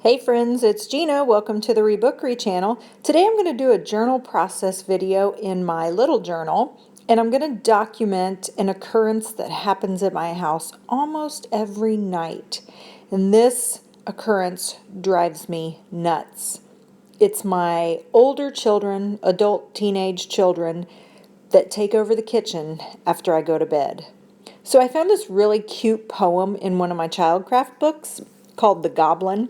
Hey friends, it's Gina. Welcome to the Rebookery channel. Today I'm going to do a journal process video in my little journal, and I'm going to document an occurrence that happens at my house almost every night. And this occurrence drives me nuts. It's my older children, adult teenage children, that take over the kitchen after I go to bed. So I found this really cute poem in one of my childcraft books called The Goblin.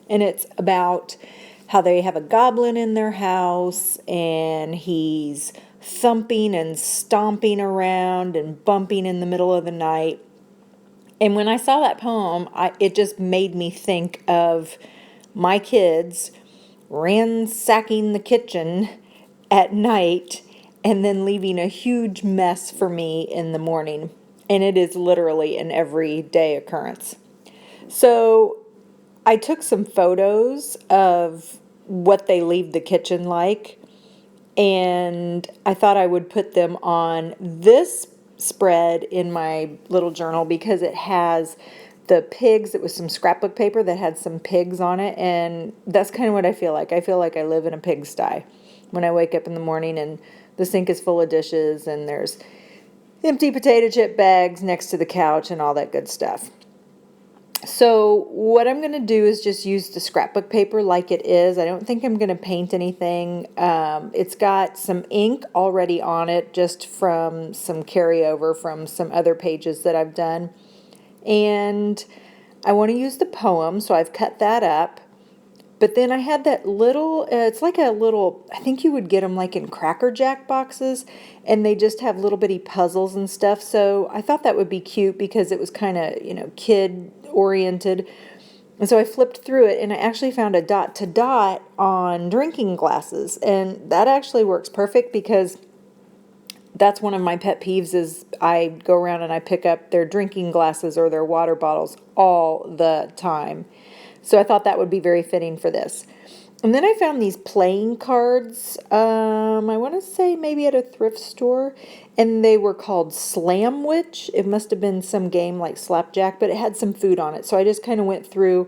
And it's about how they have a goblin in their house and he's thumping and stomping around and bumping in the middle of the night. And when I saw that poem, it just made me think of my kids ransacking the kitchen at night and then leaving a huge mess for me in the morning. And it is literally an everyday occurrence. So I took some photos of what they leave the kitchen like, and I thought I would put them on this spread in my little journal because it has the pigs. It was some scrapbook paper that had some pigs on it, and that's kind of what I feel like. I feel like I live in a pigsty when I wake up in the morning and the sink is full of dishes and there's empty potato chip bags next to the couch and all that good stuff. So what I'm going to do is just use the scrapbook paper like it is. I don't think I'm going to paint anything. It's got some ink already on it just from some carryover from some other pages that I've done. And I want to use the poem, so I've cut that up. But then I had that little, it's like a little, I think you would get them like in Cracker Jack boxes, and they just have little bitty puzzles and stuff. So I thought that would be cute because it was kind of, kid oriented. And so I flipped through it and I actually found a dot to dot on drinking glasses. And that actually works perfect because that's one of my pet peeves is I go around and I pick up their drinking glasses or their water bottles all the time. So I thought that would be very fitting for this. And then I found these playing cards, I want to say maybe at a thrift store, and they were called Slamwich. It must have been some game like Slapjack, but it had some food on it. So I just kind of went through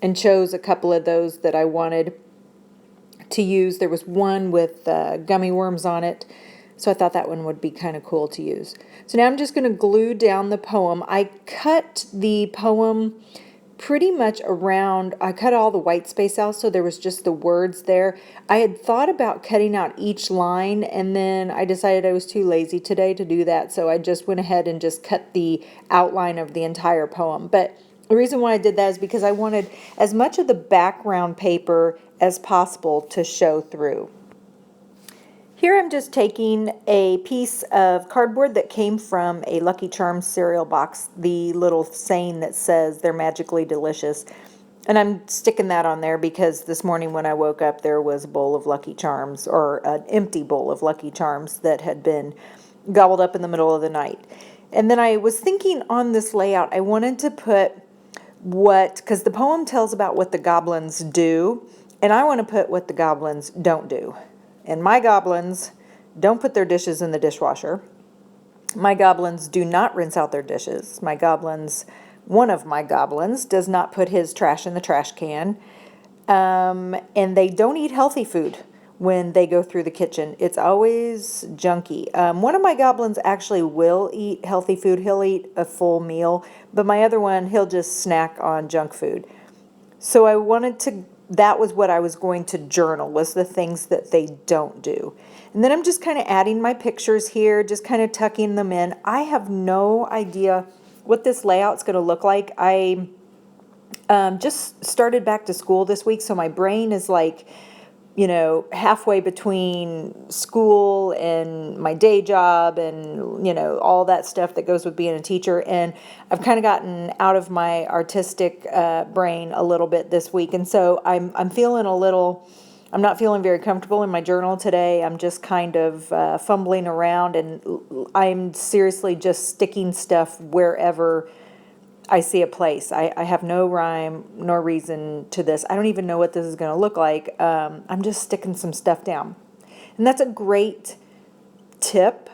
and chose a couple of those that I wanted to use. There was one with gummy worms on it, so I thought that one would be kind of cool to use. So now I'm just going to glue down the poem. I cut the poem pretty much around, I cut all the white space out so there was just the words there. I had thought about cutting out each line and then I decided I was too lazy today to do that, so I just went ahead and just cut the outline of the entire poem. But the reason why I did that is because I wanted as much of the background paper as possible to show through. Here I'm just taking a piece of cardboard that came from a Lucky Charms cereal box, the little saying that says they're magically delicious. And I'm sticking that on there because this morning when I woke up there was a bowl of Lucky Charms, or an empty bowl of Lucky Charms that had been gobbled up in the middle of the night. And then I was thinking on this layout, I wanted to put because the poem tells about what the goblins do, and I want to put what the goblins don't do. And my goblins don't put their dishes in the dishwasher. My goblins do not rinse out their dishes. One of my goblins does not put his trash in the trash can. And they don't eat healthy food when they go through the kitchen. It's always junky. One of my goblins actually will eat healthy food. He'll eat a full meal. But my other one, he'll just snack on junk food. So that was what I was going to journal, was the things that they don't do. And then I'm just kind of adding my pictures here, just kind of tucking them in. I have no idea what this layout's going to look like. I just started back to school this week, so my brain is like, halfway between school and my day job and, all that stuff that goes with being a teacher. And I've kind of gotten out of my artistic brain a little bit this week. And so I'm not feeling very comfortable in my journal today. I'm just kind of fumbling around, and I'm seriously just sticking stuff wherever I see a place. I have no rhyme nor reason to this. I don't even know what this is going to look like. I'm just sticking some stuff down. And that's a great tip.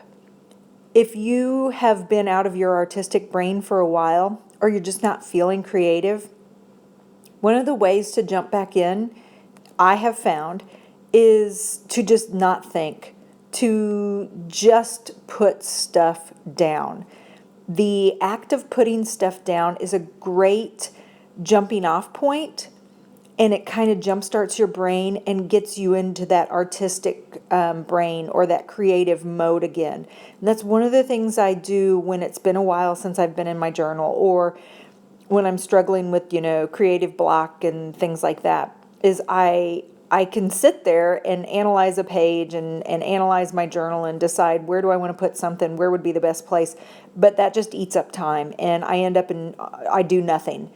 If you have been out of your artistic brain for a while, or you're just not feeling creative, One of the ways to jump back in, I have found, is to just not think, to just put stuff down. The act of putting stuff down is a great jumping off point, and it kind of jumpstarts your brain and gets you into that artistic brain or that creative mode again. And that's one of the things I do when it's been a while since I've been in my journal, or when I'm struggling with, creative block and things like that, is I can sit there and analyze a page and analyze my journal and decide where do I want to put something, where would be the best place. But that just eats up time, and I end up I do nothing.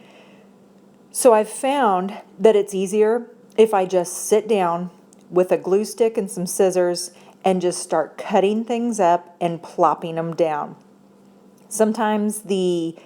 So I've found that it's easier if I just sit down with a glue stick and some scissors and just start cutting things up and plopping them down. Sometimes the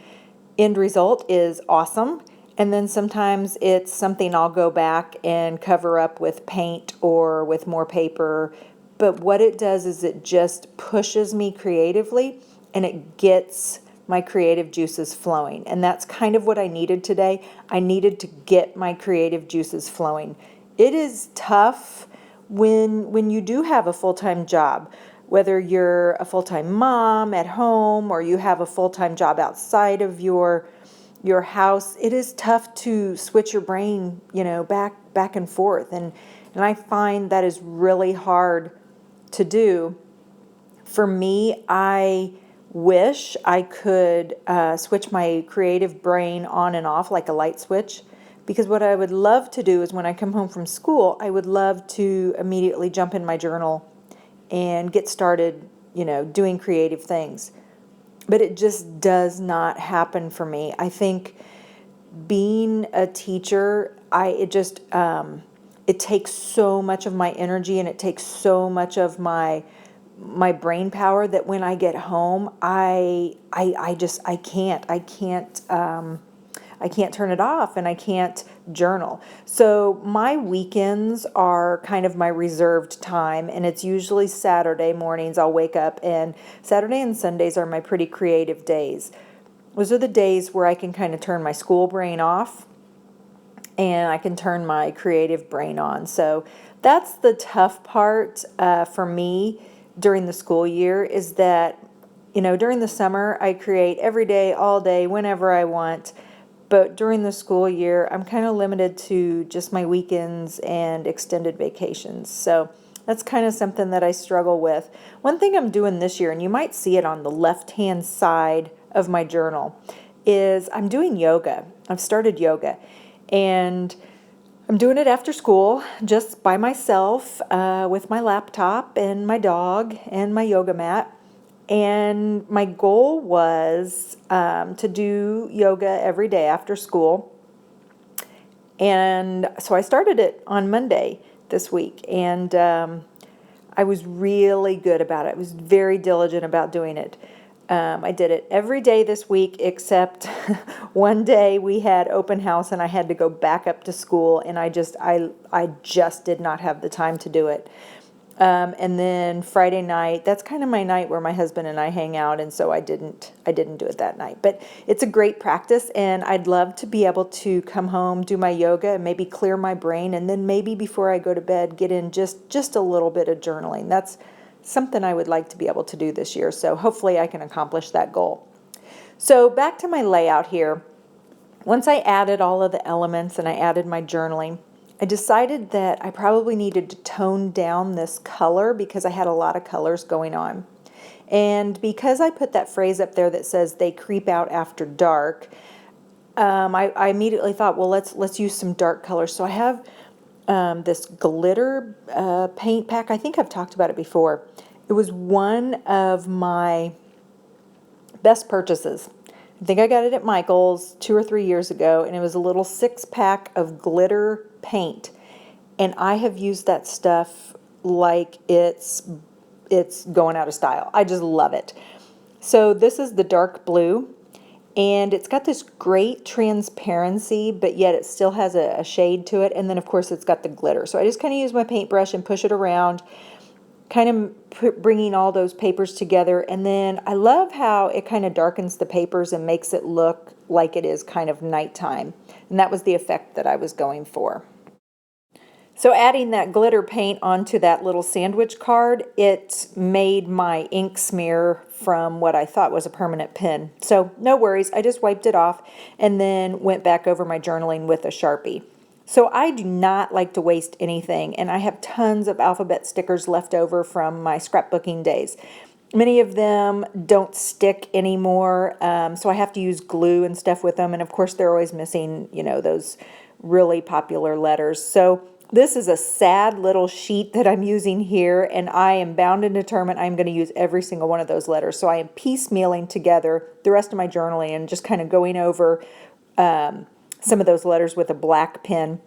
end result is awesome, and then sometimes it's something I'll go back and cover up with paint or with more paper. But what it does is it just pushes me creatively, and it gets my creative juices flowing. And that's kind of what I needed today. I needed to get my creative juices flowing. It is tough when you do have a full-time job, whether you're a full-time mom at home or you have a full-time job outside of your house. It is tough to switch your brain, back and forth. And I find that is really hard to do. For me, I wish I could switch my creative brain on and off like a light switch, because what I would love to do is when I come home from school, I would love to immediately jump in my journal and get started, doing creative things. But it just does not happen for me. I think being a teacher, it takes so much of my energy, and it takes so much of my brain power that when I get home, I can't turn it off, and I can't journal. So my weekends are kind of my reserved time, and it's usually Saturday mornings. I'll wake up, and Saturday and Sundays are my pretty creative days. Those are the days where I can kind of turn my school brain off, and I can turn my creative brain on. So that's the tough part for me during the school year, is that, during the summer, I create every day, all day, whenever I want. But during the school year, I'm kind of limited to just my weekends and extended vacations. So that's kind of something that I struggle with. One thing I'm doing this year, and you might see it on the left-hand side of my journal, is I'm doing yoga. I've started yoga, and I'm doing it after school, just by myself, with my laptop and my dog and my yoga mat. And my goal was to do yoga every day after school. And so I started it on Monday this week, and I was really good about it. I was very diligent about doing it. I did it every day this week, except one day we had open house and I had to go back up to school, and I just did not have the time to do it. And then Friday night, that's kind of my night where my husband and I hang out, and so I didn't do it that night. But it's a great practice, and I'd love to be able to come home, do my yoga, and maybe clear my brain, and then maybe before I go to bed, get in just a little bit of journaling. That's something I would like to be able to do this year, so hopefully I can accomplish that goal. So back to my layout here. Once I added all of the elements and I added my journaling, I decided that I probably needed to tone down this color because I had a lot of colors going on. And because I put that phrase up there that says they creep out after dark, I immediately thought, well, let's use some dark colors. So I have this glitter paint pack. I think I've talked about it before. It was one of my best purchases. I think I got it at Michael's 2 or 3 years ago, and it was a little 6-pack of glitter paint. And I have used that stuff like it's going out of style. I just love it. So this is the dark blue, and it's got this great transparency, but yet it still has a shade to it. And then, of course, it's got the glitter. So I just kind of use my paintbrush and push it around. kind of bringing all those papers together. And then I love how it kind of darkens the papers and makes it look like it is kind of nighttime. And that was the effect that I was going for. So adding that glitter paint onto that little sandwich card, it made my ink smear from what I thought was a permanent pen. So no worries, I just wiped it off and then went back over my journaling with a Sharpie. So I do not like to waste anything, and I have tons of alphabet stickers left over from my scrapbooking days. Many of them don't stick anymore, so I have to use glue and stuff with them, and of course they're always missing, those really popular letters. So this is a sad little sheet that I'm using here, and I am bound and determined I'm going to use every single one of those letters. So I am piecemealing together the rest of my journaling and just kind of going over some of those letters with a black pen.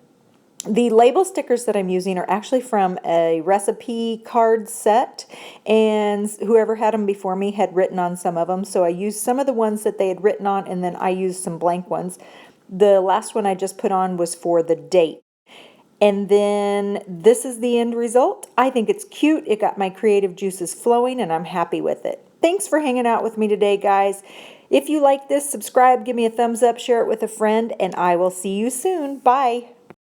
The label stickers that I'm using are actually from a recipe card set, and whoever had them before me had written on some of them. So I used some of the ones that they had written on, and then I used some blank ones. The last one I just put on was for the date. And then this is the end result. I think it's cute. It got my creative juices flowing, and I'm happy with it. Thanks for hanging out with me today, guys. If you like this, subscribe, give me a thumbs up, share it with a friend, and I will see you soon. Bye.